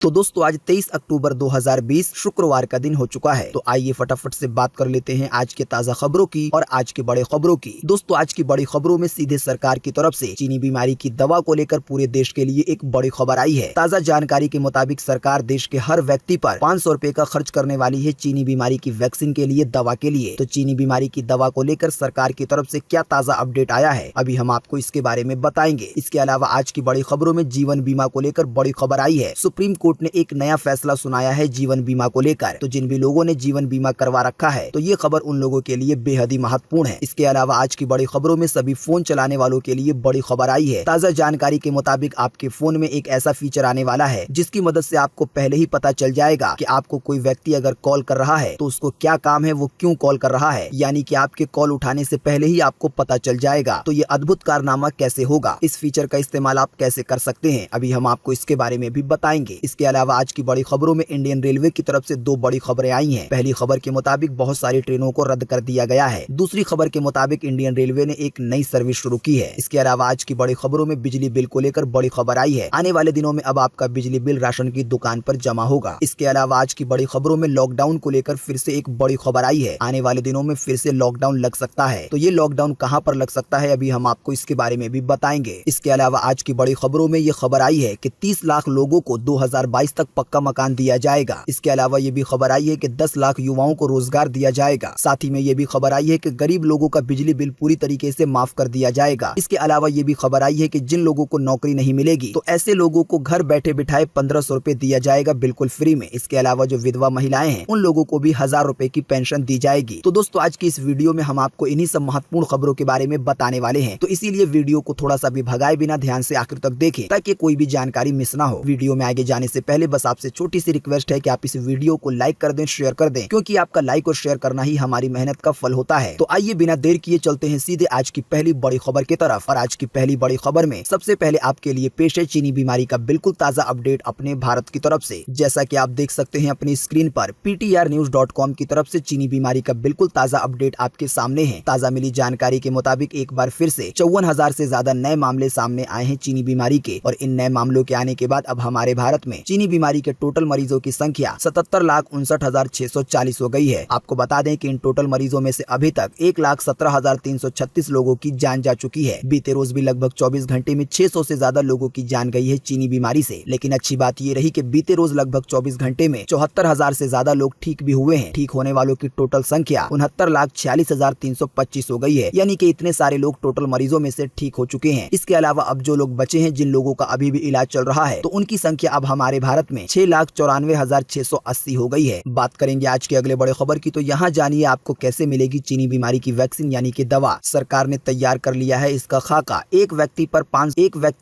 तो दोस्तों आज 23 अक्टूबर 2020 शुक्रवार का दिन हो चुका है। तो आइए फटाफट से बात कर लेते हैं आज के ताजा खबरों की और आज के बड़े खबरों की। दोस्तों आज की बड़ी खबरों में सीधे सरकार की तरफ से चीनी बीमारी की दवा को लेकर पूरे देश के लिए एक बड़ी खबर आई है। ताजा जानकारी के मुताबिक सरकार देश के हर व्यक्ति पर 500 रुपए का खर्च करने वाली है चीनी बीमारी की वैक्सीन के लिए, दवा के लिए। तो चीनी बीमारी की दवा को लेकर सरकार की तरफ से क्या ताजा अपडेट आया है, अभी हम आपको इसके बारे में बताएंगे। इसके अलावा आज की बड़ी खबरों में जीवन बीमा को लेकर बड़ी खबर आई है। सुप्रीम कोर्ट ने एक नया फैसला सुनाया है जीवन बीमा को लेकर। तो जिन भी लोगों ने जीवन बीमा करवा रखा है तो ये खबर उन लोगों के लिए बेहद ही महत्वपूर्ण है। इसके अलावा आज की बड़ी खबरों में सभी फोन चलाने वालों के लिए बड़ी खबर आई है। ताजा जानकारी के मुताबिक आपके फोन में एक ऐसा फीचर आने वाला है जिसकी मदद से आपको पहले ही पता चल जाएगा कि आपको कोई व्यक्ति अगर कॉल कर रहा है तो उसको क्या काम है, वो क्यों कॉल कर रहा है, यानी कि आपके कॉल उठाने से पहले ही आपको पता चल जाएगा। तो ये अद्भुत कारनामा कैसे होगा, इस फीचर का इस्तेमाल आप कैसे कर सकते हैं, अभी हम आपको इसके बारे में भी बताएंगे। इसके अलावा आज की बड़ी खबरों में इंडियन रेलवे की तरफ से दो बड़ी खबरें आई हैं। पहली खबर के मुताबिक बहुत सारी ट्रेनों को रद्द कर दिया गया है। दूसरी खबर के मुताबिक इंडियन रेलवे ने एक नई सर्विस शुरू की है। इसके अलावा आज की बड़ी खबरों में बिजली बिल को लेकर बड़ी खबर आई है। आने वाले दिनों में अब आपका बिजली बिल राशन की दुकान पर जमा होगा। इसके अलावा आज की बड़ी खबरों में लॉकडाउन को लेकर फिर से एक बड़ी खबर आई है। आने वाले दिनों में फिर से लॉकडाउन लग सकता है। तो ये लॉकडाउन कहां पर लग सकता है, अभी हम आपको इसके बारे में भी बताएंगे। इसके अलावा आज की बड़ी खबरों में ये खबर आई है कि 30 लाख लोगों को 2022 तक पक्का मकान दिया जाएगा। इसके अलावा ये भी खबर आई है कि 10 लाख युवाओं को रोजगार दिया जाएगा। साथ ही में ये भी खबर आई है कि गरीब लोगों का बिजली बिल पूरी तरीके से माफ कर दिया जाएगा। इसके अलावा ये भी खबर आई है कि जिन लोगों को नौकरी नहीं मिलेगी तो ऐसे लोगों को घर बैठे बिठाए 1500 रुपए दिया जाएगा बिल्कुल फ्री में। इसके अलावा जो विधवा महिलाएं हैं उन लोगों को भी 1000 रुपए की पेंशन दी जाएगी। तो दोस्तों आज की इस वीडियो में हम आपको इन्हीं सब महत्वपूर्ण खबरों के बारे में बताने वाले हैं। तो इसीलिए वीडियो को थोड़ा सा भी भगाए बिना ध्यान से आखिर तक देखें ताकि कोई भी जानकारी मिस ना हो। वीडियो में आगे जाने से पहले बस आपसे छोटी सी रिक्वेस्ट है कि आप इस वीडियो को लाइक कर दें, शेयर कर दें, क्योंकि आपका लाइक और शेयर करना ही हमारी मेहनत का फल होता है। तो आइए बिना देर किए चलते हैं सीधे आज की पहली बड़ी खबर की तरफ। और आज की पहली बड़ी खबर में सबसे पहले आपके लिए पेश है चीनी बीमारी का बिल्कुल ताजा अपडेट अपने भारत की तरफ से। जैसा कि आप देख सकते हैं अपनी स्क्रीन पर ptrnews.com की तरफ से चीनी बीमारी का बिल्कुल ताजा अपडेट आपके सामने है। ताजा मिली जानकारी के मुताबिक एक बार फिर से 54,000 से ज्यादा नए मामले सामने आए हैं चीनी बीमारी के। और इन नए मामलों के आने के बाद अब हमारे भारत में चीनी बीमारी के टोटल मरीजों की संख्या 77,59,640 हो गई है। आपको बता दें कि इन टोटल मरीजों में से अभी तक 1,17,336 लोगों की जान जा चुकी है। बीते रोज भी लगभग 24 घंटे में 600 से ज्यादा लोगों की जान गई है चीनी बीमारी से। लेकिन अच्छी बात ये रही कि बीते रोज लगभग 24 घंटे में 74,000 से ज्यादा लोग ठीक भी हुए हैं। ठीक होने वालों की टोटल संख्या 69,46,325 हो गई है, यानी कि इतने सारे लोग टोटल मरीजों में से ठीक हो चुके हैं। इसके अलावा अब जो लोग बचे हैं, जिन लोगों का अभी भी इलाज चल रहा है, तो उनकी संख्या अब हमारे भारत में 6,94,680 हो गई है। बात करेंगे आज के अगले बड़े खबर की, तो यहाँ जानिए आपको कैसे मिलेगी चीनी बीमारी की वैक्सीन यानी कि दवा। सरकार ने तैयार कर लिया है इसका खाका। एक व्यक्ति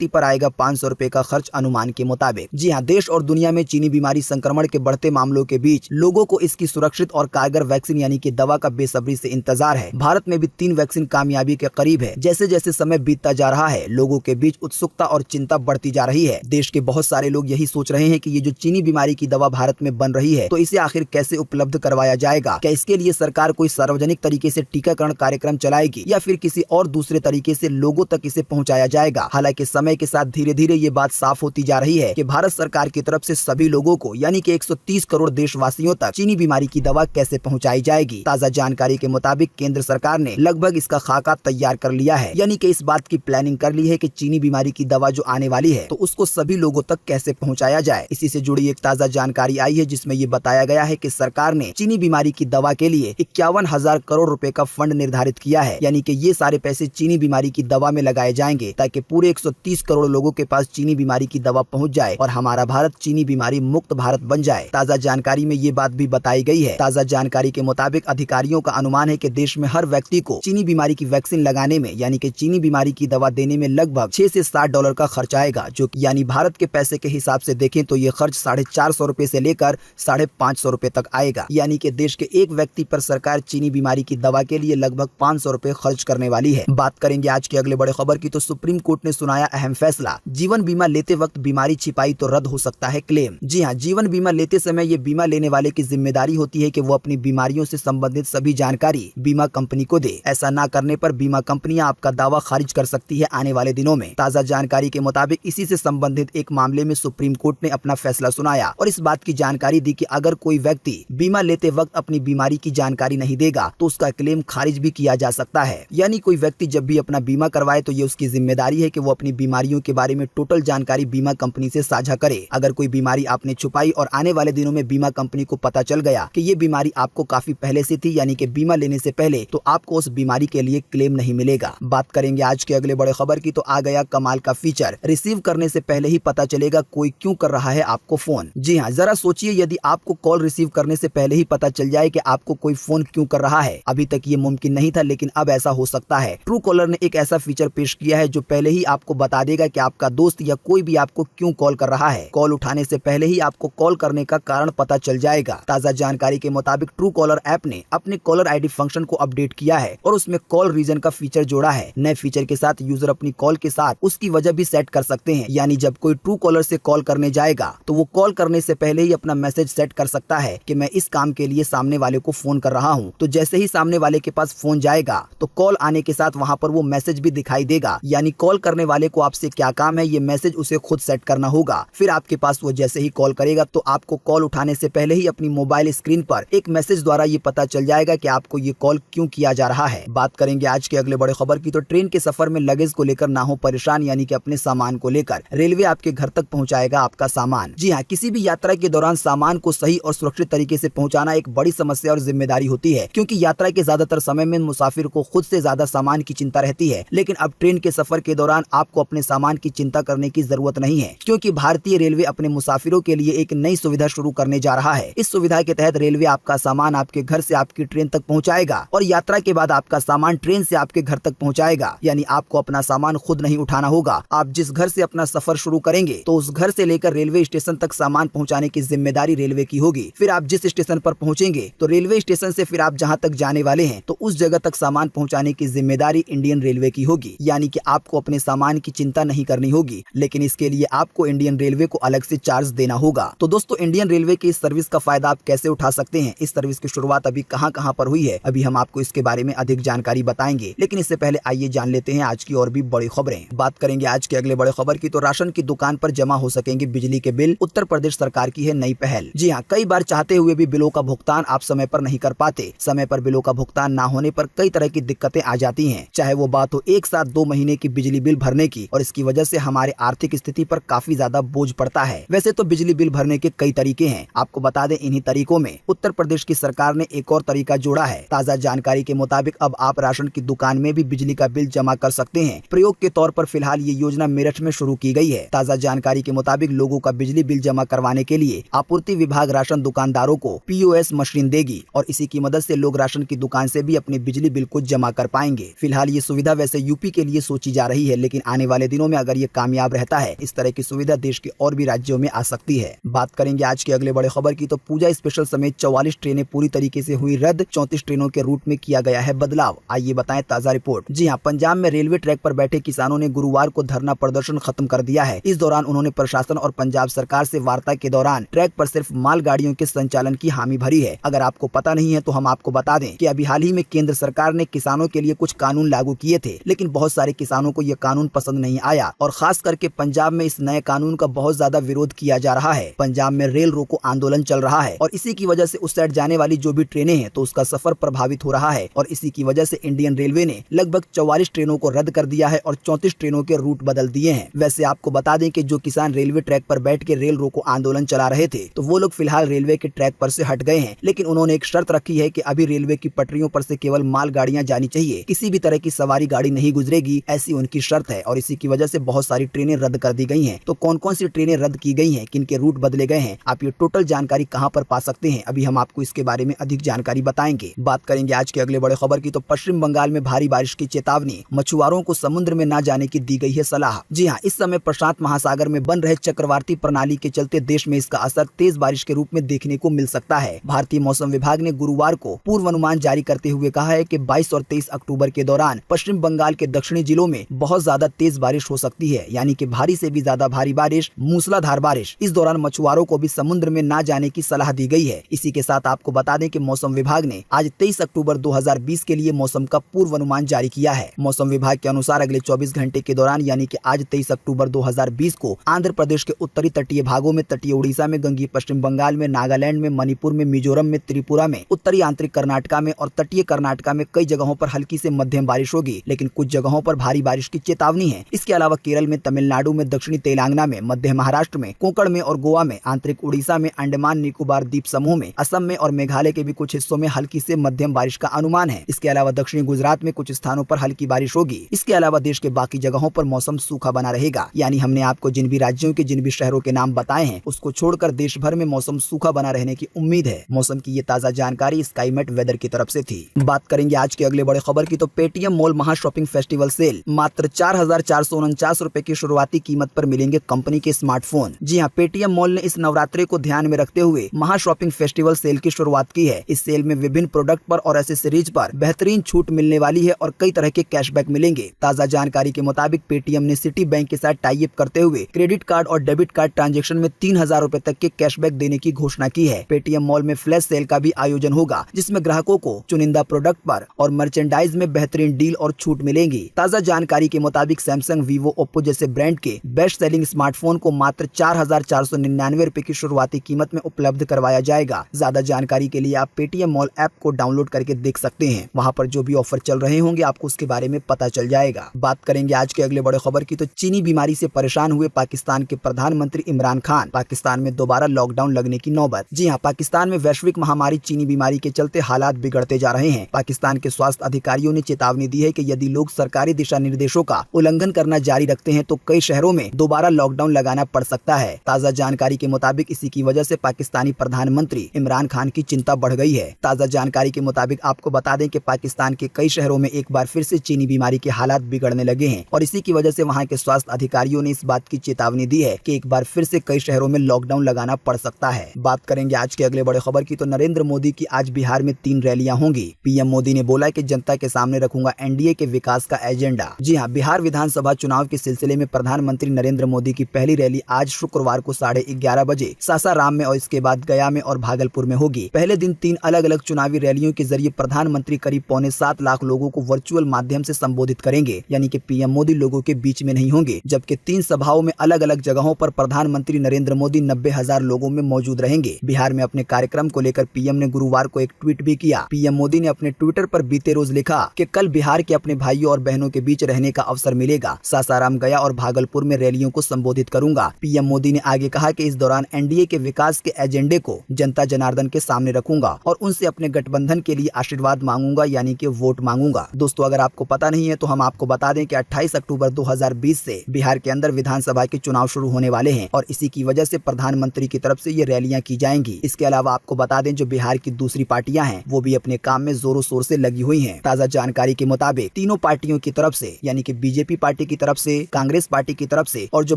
पर आएगा 500 रुपए का खर्च अनुमान के मुताबिक। जी हाँ, देश और दुनिया में चीनी बीमारी संक्रमण के बढ़ते मामलों के बीच लोगों को इसकी सुरक्षित और कारगर वैक्सीन यानी कि दवा का बेसब्री से इंतजार है। भारत में भी 3 वैक्सीन कामयाबी के करीब है। जैसे जैसे समय बीतता जा रहा है, लोगों के बीच उत्सुकता और चिंता बढ़ती जा रही है। देश के बहुत सारे लोग यही सोच रहे हैं कि ये जो चीनी बीमारी की दवा भारत में बन रही है तो इसे आखिर कैसे उपलब्ध करवाया जाएगा। क्या इसके लिए सरकार कोई सार्वजनिक तरीके से टीकाकरण कार्यक्रम चलाएगी या फिर किसी और दूसरे तरीके से लोगों तक इसे पहुंचाया जाएगा। हालांकि समय के साथ धीरे धीरे ये बात साफ होती जा रही है कि भारत सरकार की तरफ से सभी लोगों को यानी कि 130 करोड़ देशवासियों तक चीनी बीमारी की दवा कैसे पहुंचाई जाएगी। ताजा जानकारी के मुताबिक केंद्र सरकार ने लगभग इसका खाका तैयार कर लिया है, यानी कि इस बात की प्लानिंग कर ली है कि चीनी बीमारी की दवा जो आने वाली है तो उसको सभी लोगों तक कैसे पहुंचाया जाए। इसी से जुड़ी एक ताजा जानकारी आई है जिसमें ये बताया गया है कि सरकार ने चीनी बीमारी की दवा के लिए 51,000 करोड़ रुपए का फंड निर्धारित किया है, यानी कि ये सारे पैसे चीनी बीमारी की दवा में लगाए जाएंगे ताकि पूरे 130 करोड़ लोगों के पास चीनी बीमारी की दवा पहुंच जाए और हमारा भारत चीनी बीमारी मुक्त भारत बन जाए। ताजा जानकारी में ये बात भी बताई गई है। ताजा जानकारी के मुताबिक अधिकारियों का अनुमान है कि देश में हर व्यक्ति को चीनी बीमारी की वैक्सीन लगाने में यानी कि चीनी बीमारी की दवा देने में लगभग 6 से 7 डॉलर का खर्च आएगा, जो यानी भारत के पैसे के हिसाब से देखें तो ये खर्च 450 रुपए से लेकर 550 रुपए तक आएगा। यानी कि देश के एक व्यक्ति पर सरकार चीनी बीमारी की दवा के लिए लगभग 500 रुपए खर्च करने वाली है। बात करेंगे आज की अगले बड़े खबर की, तो सुप्रीम कोर्ट ने सुनाया अहम फैसला। जीवन बीमा लेते वक्त बीमारी छिपाई तो रद्द हो सकता है क्लेम। जी हाँ, जीवन बीमा लेते समय ये बीमा लेने वाले की जिम्मेदारी होती है कि वो अपनी बीमारियों से संबंधित सभी जानकारी बीमा कंपनी को दे। ऐसा ना करने पर बीमा कंपनियां आपका दावा खारिज कर सकती है आने वाले दिनों में। ताजा जानकारी के मुताबिक इसी से संबंधित एक मामले में सुप्रीम कोर्ट ने ने अपना फैसला सुनाया और इस बात की जानकारी दी कि अगर कोई व्यक्ति बीमा लेते वक्त अपनी बीमारी की जानकारी नहीं देगा तो उसका क्लेम खारिज भी किया जा सकता है। यानी कोई व्यक्ति जब भी अपना बीमा करवाए तो ये उसकी जिम्मेदारी है कि वो अपनी बीमारियों के बारे में टोटल जानकारी बीमा कंपनी से साझा करे। अगर कोई बीमारी आपने छुपाई और आने वाले दिनों में बीमा कंपनी को पता चल गया कि ये बीमारी आपको काफी पहले से थी, यानी कि बीमा लेने से पहले, तो आपको उस बीमारी के लिए क्लेम नहीं मिलेगा। बात करेंगे आज के अगले बड़े खबर की, तो आ गया कमाल का फीचर, रिसीव करने से पहले ही पता चलेगा कोई क्यों कर रहा है आपको फोन। जी हाँ, जरा सोचिए, यदि आपको कॉल रिसीव करने से पहले ही पता चल जाए कि आपको कोई फोन क्यों कर रहा है। अभी तक ये मुमकिन नहीं था, लेकिन अब ऐसा हो सकता है। ट्रू कॉलर ने एक ऐसा फीचर पेश किया है जो पहले ही आपको बता देगा कि आपका दोस्त या कोई भी आपको क्यों कॉल कर रहा है। कॉल उठाने से पहले ही आपको कॉल करने का कारण पता चल जाएगा। ताजा जानकारी के मुताबिक ट्रू कॉलर ऐप ने अपने कॉलर आईडी फंक्शन को अपडेट किया है और उसमें कॉल रीजन का फीचर जोड़ा है। नए फीचर के साथ यूजर अपनी कॉल के साथ उसकी वजह भी सेट कर सकते हैं। यानी जब कोई ट्रू कॉलर से कॉल करने जाएगा तो वो कॉल करने से पहले ही अपना मैसेज सेट कर सकता है कि मैं इस काम के लिए सामने वाले को फोन कर रहा हूँ। तो जैसे ही सामने वाले के पास फोन जाएगा तो कॉल आने के साथ वहाँ पर वो मैसेज भी दिखाई देगा। यानी कॉल करने वाले को आपसे क्या काम है, ये मैसेज उसे खुद सेट करना होगा। फिर आपके पास वो जैसे ही कॉल करेगा तो आपको कॉल उठाने से पहले ही अपनी मोबाइल स्क्रीन पर एक मैसेज द्वारा ये पता चल जाएगा कि आपको ये कॉल क्यों किया जा रहा है। बात करेंगे आज के अगले बड़े खबर की, तो ट्रेन के सफर में लगेज को लेकर ना हो परेशान, यानी कि अपने सामान को लेकर रेलवे आपके घर तक पहुंचाएगा आपका सामान। जी हाँ, किसी भी यात्रा के दौरान सामान को सही और सुरक्षित तरीके से पहुंचाना एक बड़ी समस्या और जिम्मेदारी होती है, क्योंकि यात्रा के ज्यादातर समय में मुसाफिर को खुद से ज्यादा सामान की चिंता रहती है। लेकिन अब ट्रेन के सफर के दौरान आपको अपने सामान की चिंता करने की जरूरत नहीं है, क्योंकि भारतीय रेलवे अपने मुसाफिरों के लिए एक नई सुविधा शुरू करने जा रहा है। इस सुविधा के तहत रेलवे आपका सामान आपके घर से आपकी ट्रेन तक पहुंचाएगा और यात्रा के बाद आपका सामान ट्रेन से आपके घर तक पहुंचाएगा। यानी आपको अपना सामान खुद नहीं उठाना होगा। आप जिस घर से अपना सफर शुरू करेंगे तो उस घर से लेकर रेलवे स्टेशन तक सामान पहुंचाने की जिम्मेदारी रेलवे की होगी। फिर आप जिस स्टेशन पर पहुंचेंगे तो रेलवे स्टेशन से फिर आप जहां तक जाने वाले हैं तो उस जगह तक सामान पहुंचाने की जिम्मेदारी इंडियन रेलवे की होगी। यानी कि आपको अपने सामान की चिंता नहीं करनी होगी, लेकिन इसके लिए आपको इंडियन रेलवे को अलग से चार्ज देना होगा। तो दोस्तों, इंडियन रेलवे की इस सर्विस का फायदा आप कैसे उठा सकते हैं, इस सर्विस की शुरुआत अभी कहां पर हुई है, अभी हम आपको इसके बारे में अधिक जानकारी बताएंगे। लेकिन इससे पहले आइए जान लेते हैं आज की और भी बड़ी खबरें। बात करेंगे आज के अगले बड़े खबर की, तो राशन की दुकान पर जमा हो सकेंगे बिजली के बिल, उत्तर प्रदेश सरकार की है नई पहल। जी हाँ, कई बार चाहते हुए भी बिलों का भुगतान आप समय पर नहीं कर पाते। समय पर बिलों का भुगतान ना होने पर कई तरह की दिक्कतें आ जाती हैं, चाहे वो बात हो एक साथ 2 महीने की बिजली बिल भरने की, और इसकी वजह से हमारे आर्थिक स्थिति पर काफी ज्यादा बोझ पड़ता है। वैसे तो बिजली बिल भरने के कई तरीके हैं, आपको बता दें इन्हीं तरीकों में उत्तर प्रदेश की सरकार ने एक और तरीका जोड़ा है। ताजा जानकारी के मुताबिक अब आप राशन की दुकान में भी बिजली का बिल जमा कर सकते हैं। प्रयोग के तौर पर फिलहाल ये योजना मेरठ में शुरू की गई है। ताजा जानकारी के मुताबिक लोगों का बिजली बिल जमा करवाने के लिए आपूर्ति विभाग राशन दुकानदारों को POS मशीन देगी और इसी की मदद से लोग राशन की दुकान से भी अपने बिजली बिल को जमा कर पाएंगे। फिलहाल ये सुविधा वैसे यूपी के लिए सोची जा रही है, लेकिन आने वाले दिनों में अगर ये कामयाब रहता है, इस तरह की सुविधा देश के और भी राज्यों में आ सकती है। बात करेंगे आज के अगले बड़े खबर की, तो पूजा स्पेशल समेत 44 ट्रेनें पूरी तरीके से हुई रद्द, 34 ट्रेनों के रूट में किया गया है बदलाव। आइए बताएं ताजा रिपोर्ट। जी हाँ, पंजाब में रेलवे ट्रैक पर बैठे किसानों ने गुरुवार को धरना प्रदर्शन खत्म कर दिया है। इस दौरान उन्होंने प्रशासन और पंजाब सरकार से वार्ता के दौरान ट्रैक पर सिर्फ मालगाड़ियों के संचालन की हामी भरी है। अगर आपको पता नहीं है तो हम आपको बता दें कि अभी हाल ही में केंद्र सरकार ने किसानों के लिए कुछ कानून लागू किए थे, लेकिन बहुत सारे किसानों को ये कानून पसंद नहीं आया और खास करके पंजाब में इस नए कानून का बहुत ज्यादा विरोध किया जा रहा है। पंजाब में रेल रोको आंदोलन चल रहा है और इसी की वजह से उस साइड जाने वाली जो भी ट्रेनें हैं तो उसका सफर प्रभावित हो रहा है और इसी की वजह से इंडियन रेलवे ने लगभग 44 ट्रेनों को रद्द कर दिया है और 34 ट्रेनों के रूट बदल दिए हैं। वैसे आपको बता दें कि जो किसान रेलवे ट्रैक पर बैठ के रेल रोको आंदोलन चला रहे थे तो वो लोग फिलहाल रेलवे के ट्रैक पर से हट गए हैं, लेकिन उन्होंने एक शर्त रखी है कि अभी रेलवे की पटरियों पर से केवल माल गाड़ियां जानी चाहिए, किसी भी तरह की सवारी गाड़ी नहीं गुजरेगी, ऐसी उनकी शर्त है और इसी की वजह से बहुत सारी ट्रेनें रद्द कर दी गई हैं। तो कौन कौन सी ट्रेनें रद्द की गई हैं, किन के रूट बदले गए हैं, आप ये टोटल जानकारी कहां पर पा सकते हैं, अभी हम आपको इसके बारे में अधिक जानकारी बताएंगे। बात करेंगे आज के अगले बड़े खबर की, तो पश्चिम बंगाल में भारी बारिश की चेतावनी, मछुआरों को समुद्र में न जाने की दी गई है सलाह। जी हाँ, इस समय प्रशांत महासागर में बन रहे चक्रवाती प्रणाली के चलते देश में इसका असर तेज बारिश के रूप में देखने को मिल सकता है। भारतीय मौसम विभाग ने गुरुवार को पूर्व अनुमान जारी करते हुए कहा है कि 22 और 23 अक्टूबर के दौरान पश्चिम बंगाल के दक्षिणी जिलों में बहुत ज्यादा तेज बारिश हो सकती है, यानी कि भारी से भी ज्यादा भारी बारिश, मूसलाधार बारिश। इस दौरान मछुआरों को भी समुद्र में न जाने की सलाह दी गई है। इसी के साथ आपको बता दें कि मौसम विभाग ने आज 23 अक्टूबर 2020 के लिए मौसम का पूर्व अनुमान जारी किया है। मौसम विभाग के अनुसार अगले 24 घंटे के दौरान यानी कि आज 23 अक्टूबर 2020 को आंध्र प्रदेश के उत्तर उत्तरी तटीय भागों में, तटीय उड़ीसा में, गंगीय पश्चिम बंगाल में, नागालैंड में, मणिपुर में, मिजोरम में, त्रिपुरा में, उत्तरी आंतरिक कर्नाटका में और तटीय कर्नाटका में कई जगहों पर हल्की से मध्यम बारिश होगी, लेकिन कुछ जगहों पर भारी बारिश की चेतावनी है। इसके अलावा केरल में, तमिलनाडु में, दक्षिणी तेलंगाना में, मध्य महाराष्ट्र में, कोंकण में और गोवा में, आंतरिक उड़ीसा में, अंडमान निकोबार द्वीप समूह में, असम में और मेघालय के भी कुछ हिस्सों में हल्की से मध्यम बारिश का अनुमान है। इसके अलावा दक्षिणी गुजरात में कुछ स्थानों पर हल्की बारिश होगी। इसके अलावा देश के बाकी जगहों पर मौसम सूखा बना रहेगा। यानी हमने आपको जिन भी राज्यों के, जिन भी शहरों के नाम बताए हैं, उसको छोड़कर देश भर में मौसम सूखा बना रहने की उम्मीद है। मौसम की ये ताजा जानकारी स्काईमेट वेदर की तरफ से थी। बात करेंगे आज के अगले बड़े खबर की, तो पेटीएम मॉल महा शॉपिंग फेस्टिवल सेल, मात्र 4,449 रुपए की शुरुआती कीमत पर मिलेंगे कंपनी के स्मार्टफोन। जी हाँ, पेटीएम मॉल ने इस नवरात्रि को ध्यान में रखते हुए महा शॉपिंग फेस्टिवल सेल की शुरुआत की है। इस सेल में विभिन्न प्रोडक्ट पर और एसेसरीज पर बेहतरीन छूट मिलने वाली है और कई तरह के कैशबैक मिलेंगे। ताजा जानकारी के मुताबिक पेटीएम ने सिटी बैंक के साथ टाई अप करते हुए क्रेडिट कार्ड और डेबिट कार्ड ट्रांजैक्शन में 3,000 रुपए तक के कैशबैक देने की घोषणा की है। पेटीएम मॉल में फ्लैश सेल का भी आयोजन होगा, जिसमें ग्राहकों को चुनिंदा प्रोडक्ट पर और मर्चेंडाइज में बेहतरीन डील और छूट मिलेंगी। ताजा जानकारी के मुताबिक सैमसंग, वीवो, ओप्पो जैसे ब्रांड के बेस्ट सेलिंग स्मार्टफोन को मात्र 4,499 रुपए की शुरुआती कीमत में उपलब्ध करवाया जाएगा। ज्यादा जानकारी के लिए आप पेटीएम मॉल ऐप को डाउनलोड करके देख सकते हैं। वहां पर जो भी ऑफर चल रहे होंगे आपको उसके बारे में पता चल जाएगा। बात करेंगे आज के अगले बड़े खबर की, तो चीनी बीमारी से परेशान हुए पाकिस्तान के प्रधानमंत्री इमरान खान, पाकिस्तान में दोबारा लॉकडाउन लगने की नौबत। जी हाँ, पाकिस्तान में वैश्विक महामारी चीनी बीमारी के चलते हालात बिगड़ते जा रहे हैं। पाकिस्तान के स्वास्थ्य अधिकारियों ने चेतावनी दी है कि यदि लोग सरकारी दिशा निर्देशों का उल्लंघन करना जारी रखते हैं तो कई शहरों में दोबारा लॉकडाउन लगाना पड़ सकता है। ताजा जानकारी के मुताबिक इसी की वजह से पाकिस्तानी प्रधानमंत्री इमरान खान की चिंता बढ़ गई है। ताजा जानकारी के मुताबिक आपको बता दें कि पाकिस्तान के कई शहरों में एक बार फिर से चीनी बीमारी के हालात बिगड़ने लगे हैं और इसी की वजह से वहां के स्वास्थ्य अधिकारियों ने इस बात की चेतावनी दी है कि एक बार फिर से कई शहरों में लॉकडाउन लगाना पड़ सकता है। बात करेंगे आज के अगले बड़े खबर की, तो नरेंद्र मोदी की आज बिहार में 3 रैलियां होंगी। पीएम मोदी ने बोला कि जनता के सामने रखूंगा एनडीए के विकास का एजेंडा। जी हां, बिहार विधानसभा चुनाव के सिलसिले में प्रधानमंत्री नरेंद्र मोदी की पहली रैली आज शुक्रवार को 11:30 बजे सासाराम में और इसके बाद गया में और भागलपुर में होगी। पहले दिन 3 अलग अलग चुनावी रैलियों के जरिए प्रधानमंत्री करीब 6.25 लाख लोगों को वर्चुअल माध्यम से संबोधित करेंगे। यानी कि पीएम मोदी लोगों के बीच में नहीं होंगे, जबकि 3 सभाओं में अलग अलग जगहों पर प्रधानमंत्री नरेंद्र मोदी 90,000 लोगों में मौजूद रहेंगे। बिहार में अपने कार्यक्रम को लेकर पीएम ने गुरुवार को एक ट्वीट भी किया। पीएम मोदी ने अपने ट्विटर पर बीते रोज लिखा कि कल बिहार के अपने भाइयों और बहनों के बीच रहने का अवसर मिलेगा। सासाराम, गया और भागलपुर में रैलियों को संबोधित करूंगा। पीएम मोदी ने आगे कहा कि इस दौरान एनडीए के विकास के एजेंडे को जनता जनार्दन के सामने रखूंगा और उनसे अपने गठबंधन के लिए आशीर्वाद मांगूंगा, यानी कि वोट मांगूंगा। दोस्तों, अगर आपको पता नहीं है तो हम आपको बता दें कि 28 अक्टूबर 2020 से बिहार के अंदर विधानसभा के चुनाव शुरू होने वाले हैं और इसी की वजह से प्रधानमंत्री की तरफ से ये रैलियां की जाएंगी। इसके अलावा आपको बता दें जो बिहार की दूसरी पार्टियां हैं वो भी अपने काम में जोरों शोर से लगी हुई हैं। ताजा जानकारी के मुताबिक तीनों पार्टियों की तरफ से, यानी कि बीजेपी पार्टी की तरफ से, कांग्रेस पार्टी की तरफ से और जो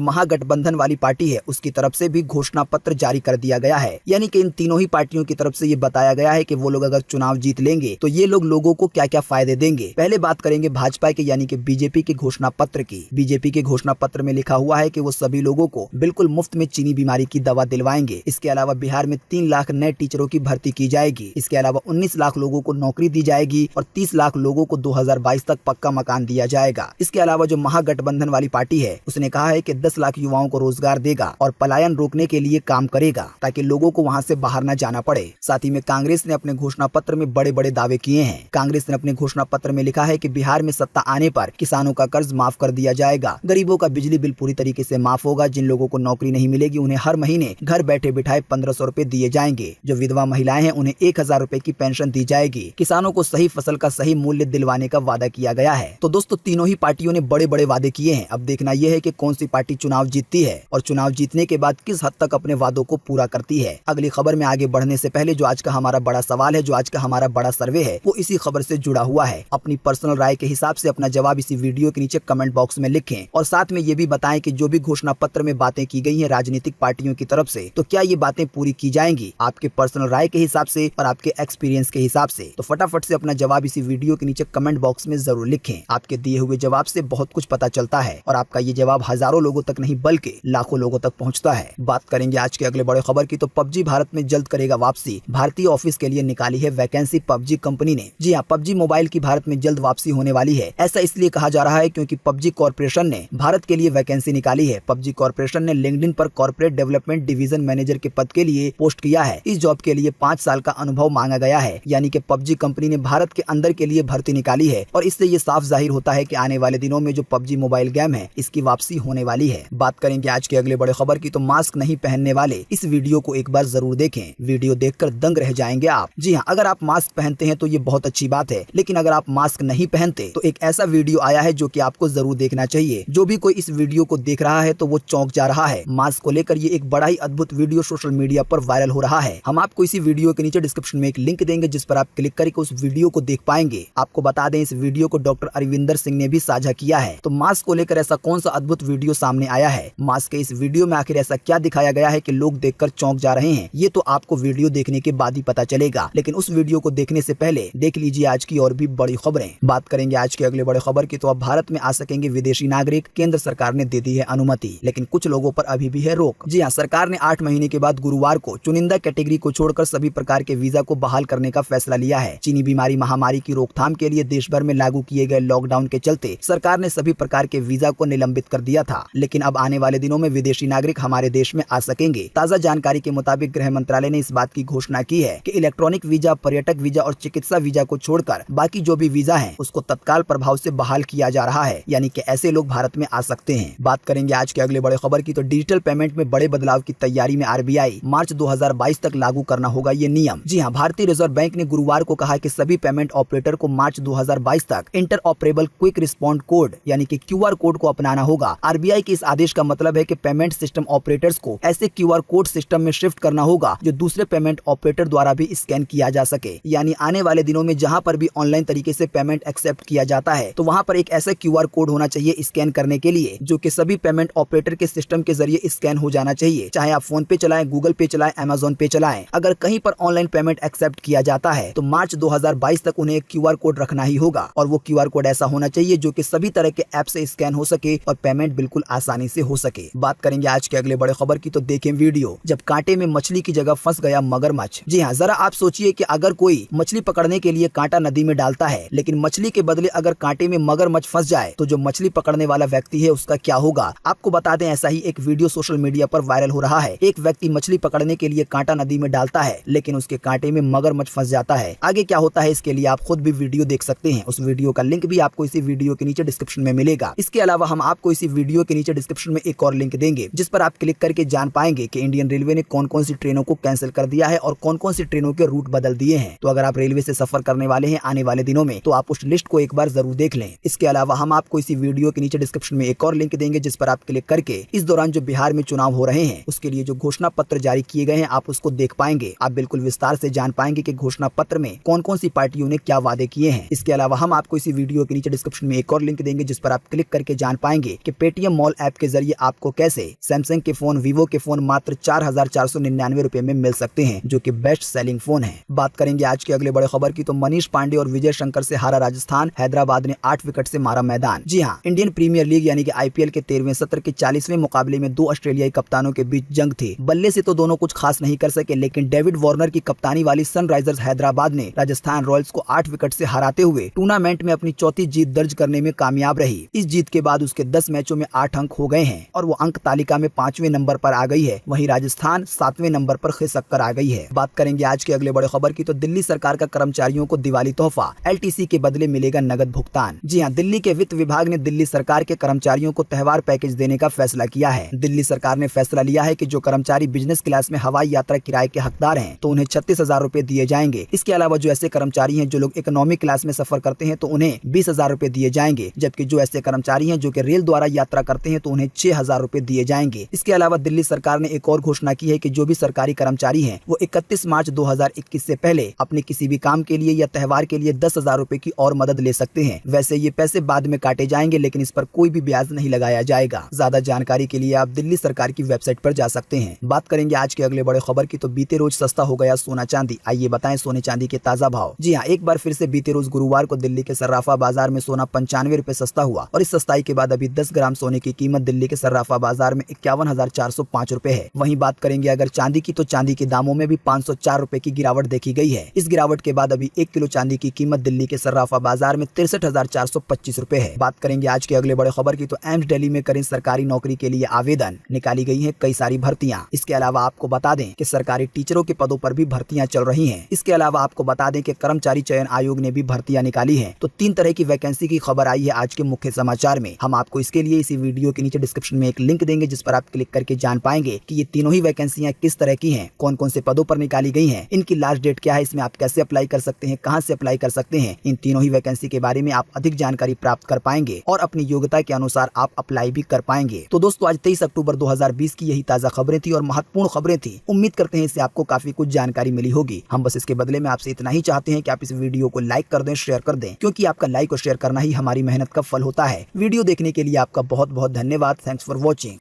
महागठबंधन वाली पार्टी है उसकी तरफ से भी घोषणा पत्र जारी कर दिया गया है। यानी कि इन तीनों ही पार्टियों की तरफ से ये बताया गया है कि वो लोग अगर चुनाव जीत लेंगे तो ये लोगों को क्या क्या फायदे देंगे। पहले बात करेंगे भाजपा के, यानी कि बीजेपी के घोषणा पत्र की। बीजेपी के घोषणा पत्र में लिखा हुआ है कि वो सभी लोगों को बिल्कुल मुफ्त में चीनी बीमारी की दवा दिलवाएंगे। इसके अलावा बिहार में 3 लाख नए टीचरों की भर्ती की जाएगी। इसके अलावा 19 लाख लोगों को नौकरी दी जाएगी और 30 लाख लोगों को 2022 तक पक्का मकान दिया जाएगा। इसके अलावा जो महागठबंधन वाली पार्टी है उसने कहा है कि 10 लाख युवाओं को रोजगार देगा और पलायन रोकने के लिए काम करेगा ताकि लोगों को वहां से बाहर न जाना पड़े। साथ ही में कांग्रेस ने अपने घोषणा पत्र में बड़े बड़े दावे किए हैं। कांग्रेस ने अपने घोषणा पत्र में लिखा है कि बिहार में सत्ता आने पर किसानों का कर्ज माफ कर दिया जाएगा, गरीबों का बिजली बिल पूरी तरीके से माफ होगा, जिन लोगों को नौकरी नहीं मिलेगी उन्हें हर महीने घर बैठे बिठाए 1500 रुपए दिए जाएंगे, जो विधवा महिलाएं हैं उन्हें 1000 रुपए की पेंशन दी जाएगी, किसानों को सही फसल का सही मूल्य दिलवाने का वादा किया गया है। तो दोस्तों, तीनों ही पार्टियों ने बड़े बड़े वादे किए हैं। अब देखना यह है कि कौन सी पार्टी चुनाव जीतती है और चुनाव जीतने के बाद किस हद तक अपने वादों को पूरा करती है। अगली खबर में आगे बढ़ने से पहले जो आज का हमारा बड़ा सवाल है, जो आज का हमारा बड़ा सर्वे है, वो इसी खबर से जुड़ा हुआ है। अपनी पर्सनल राय के हिसाब से अपना जवाब इसी वीडियो के नीचे कमेंट बॉक्स में लिखें और साथ में ये भी बताएं कि जो भी घोषणा पत्र में बातें की गई हैं राजनीतिक पार्टियों की तरफ से, तो क्या ये बातें पूरी की जाएंगी आपके पर्सनल राय के हिसाब से और आपके एक्सपीरियंस के हिसाब से। तो फटाफट से अपना जवाब इसी वीडियो के नीचे कमेंट बॉक्स में जरूर लिखें। आपके दिए हुए जवाब से बहुत कुछ पता चलता है और आपका ये जवाब हजारों लोगों तक नहीं बल्कि लाखों लोगों तक पहुंचता है। बात करेंगे आज के अगले बड़े खबर की, तो पबजी भारत में जल्द करेगा वापसी। भारतीय ऑफिस के लिए निकाली है वैकेंसी पबजी कंपनी ने। जी हाँ, पबजी मोबाइल की भारत में जल्द वापसी होने वाली है। ऐसा इसलिए कहा जा रहा है क्योंकि पबजी कॉर्पोरेशन ने भारत के लिए वैकेंसी निकाली है। पबजी कॉर्पोरेशन ने ने लिंक्डइन पर कॉर्पोरेट डेवलपमेंट डिवीजन मैनेजर के पद के लिए पोस्ट किया है। इस जॉब के लिए 5 साल का अनुभव मांगा गया है। यानी कि पबजी कंपनी ने भारत के अंदर के लिए भर्ती निकाली है और इससे ये साफ जाहिर होता है कि आने वाले दिनों में जो पबजी मोबाइल गेम है इसकी वापसी होने वाली है। बात करेंगे आज के अगले बड़े खबर की, तो मास्क नहीं पहनने वाले इस वीडियो को एक बार जरूर देखें। वीडियो देखकर दंग रह जाएंगे आप। जी हाँ, अगर आप मास्क पहनते हैं तो ये बहुत अच्छी बात है, लेकिन अगर आप मास्क नहीं पहनते तो एक ऐसा वीडियो आया है जो कि आपको जरूर देखना चाहिए। जो भी कोई इस वीडियो को देख रहा है तो वो चौंक जा रहा है। मास्क को लेकर ये एक बड़ा ही अद्भुत वीडियो सोशल मीडिया पर वायरल हो रहा है। हम आपको इसी वीडियो के नीचे डिस्क्रिप्शन में एक लिंक देंगे जिस पर आप क्लिक करके उस वीडियो को देख पाएंगे। आपको बता दें, इस वीडियो को डॉक्टर अरविंदर सिंह ने भी साझा किया है। तो मास्क को लेकर ऐसा कौन सा अद्भुत वीडियो सामने आया है, मास्क के इस वीडियो में आखिर ऐसा क्या दिखाया गया है कि लोग देखकर चौंक जा रहे हैं, ये तो आपको वीडियो देखने के बाद ही पता चलेगा। लेकिन उस वीडियो को देखने से पहले देख लीजिए आज की और भी बड़ी खबरें। बात करेंगे आज के अगले बड़े खबर की, तो अब भारत में आ सकेंगे विदेशी नागरिक। केंद्र सरकार ने दे दी है अनुमति, लेकिन कुछ लोगों पर अभी भी है रोक। जी हाँ, सरकार ने 8 महीने के बाद गुरुवार को चुनिंदा कैटेगरी को छोड़कर सभी प्रकार के वीजा को बहाल करने का फैसला लिया है। चीनी बीमारी महामारी की रोकथाम के लिए देश भर में लागू किए गए लॉकडाउन के चलते सरकार ने सभी प्रकार के वीजा को निलंबित कर दिया था, लेकिन अब आने वाले दिनों में विदेशी नागरिक हमारे देश में आ सकेंगे। ताजा जानकारी के मुताबिक गृह मंत्रालय ने इस बात की घोषणा की है कि इलेक्ट्रॉनिक वीजा, पर्यटक वीजा और चिकित्सा वीजा को छोड़कर बाकी जो भी वीजा है उसको तत्काल प्रभाव से बहाल किया जा रहा है, यानी कि ऐसे लोग भारत में आ सकते हैं। बात करेंगे आज के अगले बड़े खबर की, तो डिजिटल पेमेंट में बड़े बदलाव की तैयारी में आरबीआई। मार्च 2022 तक लागू करना होगा ये नियम। जी हाँ, भारतीय रिजर्व बैंक ने गुरुवार को कहा कि सभी पेमेंट ऑपरेटर को मार्च 2022 तक इंटरऑपरेबल क्विक रिस्पॉन्ड कोड यानी कि क्यूआर कोड को अपनाना होगा। आरबीआई के इस आदेश का मतलब है कि पेमेंट सिस्टम ऑपरेटर्स को ऐसे क्यूआर कोड सिस्टम में शिफ्ट करना होगा जो दूसरे पेमेंट ऑपरेटर द्वारा भी स्कैन किया जा सके। यानी आने वाले दिनों में जहां पर भी ऑनलाइन तरीके से पेमेंट एक्सेप्ट किया जाता है तो वहां पर एक ऐसा क्यूआर कोड होना चाहिए स्कैन करने के लिए, जो कि सभी पेमेंट ऑपरेटर के सिस्टम के जरिए स्कैन हो जाना चाहिए। चाहे आप फोन पे चलाएं, गूगल पे चलाएं, अमेजोन पे चलाएं, अगर कहीं पर ऑनलाइन पेमेंट एक्सेप्ट किया जाता है तो मार्च 2022 तक उन्हें एक क्यूआर कोड रखना ही होगा, और वो क्यूआर कोड ऐसा होना चाहिए जो कि सभी तरह के ऐप से स्कैन हो सके और पेमेंट बिल्कुल आसानी से हो सके। बात करेंगे आज के अगले बड़े खबर की, तो देखें वीडियो, जब कांटे में मछली की जगह फंस गया मगरमच्छ। जी हाँ, जरा आप सोचिए कि अगर कोई मछली पकड़ने के लिए कांटा नदी में डालता है, लेकिन मछली के बदले अगर कांटे में मगरमच्छ फंस जाए तो जो मछली पकड़ने वाला व्यक्ति है उसका क्या होगा। आपको बता दें, ऐसा ही एक वीडियो सोशल मीडिया पर वायरल हो रहा है। एक व्यक्ति मछली पकड़ने के लिए कांटा नदी में डालता है, लेकिन उसके कांटे में मगरमच्छ फंस जाता है। आगे क्या होता है इसके लिए आप खुद भी वीडियो देख सकते हैं। उस वीडियो का लिंक भी आपको इसी वीडियो के नीचे डिस्क्रिप्शन में मिलेगा। इसके अलावा हम आपको इसी वीडियो के नीचे डिस्क्रिप्शन में एक और लिंक देंगे जिस पर आप क्लिक करके जान पाएंगे कि इंडियन रेलवे ने कौन कौन सी ट्रेनों को कैंसिल कर दिया है और कौन कौन सी ट्रेनों के रूट बदल दिए हैं। तो अगर आप रेलवे से सफर करने वाले हैं आने वाले दिनों में तो आप उस लिस्ट को एक बार जरूर देख लें। इसके अलावा हम आपको इसी वीडियो के नीचे डिस्क्रिप्शन में एक और लिंक देंगे जिस पर आप क्लिक करके इस दौरान जो बिहार में चुनाव हो रहे हैं उसके लिए जो घोषणा पत्र जारी किए गए हैं आप उसको देख पाएंगे। आप बिल्कुल विस्तार से जान पाएंगे कि घोषणा पत्र में कौन कौन सी पार्टियों ने क्या वादे किए हैं। इसके अलावा हम आपको इसी वीडियो के नीचे डिस्क्रिप्शन में एक और लिंक देंगे जिस पर आप क्लिक करके जान पाएंगे कि पेटीएम मॉल ऐप के जरिए आपको कैसे सैमसंग के फोन, वीवो के फोन मात्र 4499 रुपए में मिल सकते हैं, जो कि बेस्ट सेलिंग फोन है। बात करेंगे आज के अगले बड़े खबर की, तो मनीष पांडे और विजय शंकर से हारा राजस्थान, हैदराबाद ने 8 विकेट से मारा मैदान। जी हाँ, इंडियन प्रीमियर लीग यानी कि आईपीएल के 13वें सत्र के 40वें मुकाबले में 2 ऑस्ट्रेलियाई कप्तानों के बीच जंग थी। बल्ले से तो दोनों कुछ खास नहीं कर सके, लेकिन डेविड वार्नर की कप्तानी वाली सनराइजर्स हैदराबाद ने राजस्थान रॉयल्स को 8 विकेट से हराते हुए टूर्नामेंट में अपनी चौथी जीत दर्ज करने में कामयाब रही। इस जीत के बाद उसके 10 मैचों में 8 अंक हो गए हैं और वो अंक तालिका में 5वें नंबर पर आ गई है। वहीं राजस्थान 7वें नंबर पर खिसक कर आ गई है। बात करेंगे आज के अगले बड़े खबर की, तो दिल्ली सरकार का कर्मचारियों को दिवाली तोहफा, एलटीसी के बदले मिलेगा नगद भुगतान। जी हाँ, दिल्ली के वित्त विभाग ने दिल्ली सरकार के कर्मचारियों को त्योहार पैकेज देने का फैसला किया है। दिल्ली सरकार ने फैसला लिया है कि जो कर्मचारी बिजनेस क्लास में हवाई यात्रा किराए के हकदार हैं तो उन्हें 36,000 रुपए दिए जाएंगे। इसके अलावा जो ऐसे कर्मचारी हैं जो लोग इकोनॉमिक क्लास में सफर करते हैं तो उन्हें 20,000 रुपए दिए जाएंगे, जबकि जो ऐसे कर्मचारी हैं जो कि रेल द्वारा यात्रा करते हैं तो उन्हें 6,000 रुपए दिए जाएंगे। इसके अलावा दिल्ली सरकार ने एक और घोषणा की है कि जो भी सरकारी कर्मचारी हैं वो 31 मार्च 2021 से पहले अपने किसी भी काम के लिए या त्योहार के लिए 10,000 रुपए की और मदद ले सकते हैं। वैसे ये पैसे बाद में काटे जाएंगे, लेकिन इस पर कोई भी ब्याज नहीं लगाया जाएगा। ज्यादा जानकारी के लिए आप दिल्ली सरकार की वेबसाइट पर जा सकते हैं। बात करेंगे आज के अगले बड़े खबर की, तो बीते रोज सस्ता हो गया सोना चांदी। आइए बताएं सोने चांदी के ताजा भाव। जी हाँ, एक बार फिर से बीते रोज गुरुवार को दिल्ली के सर्राफा बाजार में सोना 95 रुपए सस्ता हुआ और इस सस्ताई के बाद अभी 10 ग्राम सोने की कीमत दिल्ली के सर्राफा बाजार में 51,405 रुपए है। वहीं बात करेंगे अगर चांदी की, तो चांदी के दामों में भी 504 रुपए की गिरावट देखी गई है। इस गिरावट के बाद अभी 1 किलो चांदी की कीमत दिल्ली के सर्राफा बाजार में 63,425 रुपए है। बात करेंगे आज के अगले बड़े खबर की, तो एम्स दिल्ली में करें सरकारी नौकरी के लिए आवेदन, निकाली गई है कई सारी भर्तियां। इसके अलावा आपको बता दें कि सरकारी टीचरों के पदों पर भी भर्तियां चल रही हैं। इसके अलावा आपको बता दें कि कर्मचारी चयन आयोग ने भी भर्तियां निकाली है। तो 3 तरह की वैकेंसी की खबर आई है आज के मुख्य समाचार में। हम आपको इसके लिए इसी वीडियो के नीचे डिस्क्रिप्शन में एक लिंक देंगे, जिस पर आप क्लिक करके जान पाएंगे कि ये तीनों ही वैकेंसियां किस तरह की हैं, कौन कौन से पदों पर निकाली गई हैं, इनकी लास्ट डेट क्या है, इसमें आप कैसे अप्लाई कर सकते हैं, कहां से अप्लाई कर सकते हैं। इन तीनों ही वैकेंसी के बारे में आप अधिक जानकारी प्राप्त कर पाएंगे और अपनी योग्यता के अनुसार आप अप्लाई भी कर पाएंगे। तो दोस्तों, आज 23 अक्टूबर 2020 की यही ताजा खबरें थी और महत्वपूर्ण खबरें थी। उम्मीद करते हैं इससे आपको काफी कुछ जानकारी मिली होगी। हम बस इसके बदले में आपसे इतना ही चाहते हैं कि आप इस वीडियो को लाइक कर दें, शेयर कर दें, क्योंकि आपका लाइक और शेयर करना ही हमारी मेहनत का फल होता है। वीडियो देखने के लिए आपका बहुत बहुत धन्यवाद। Thanks for watching.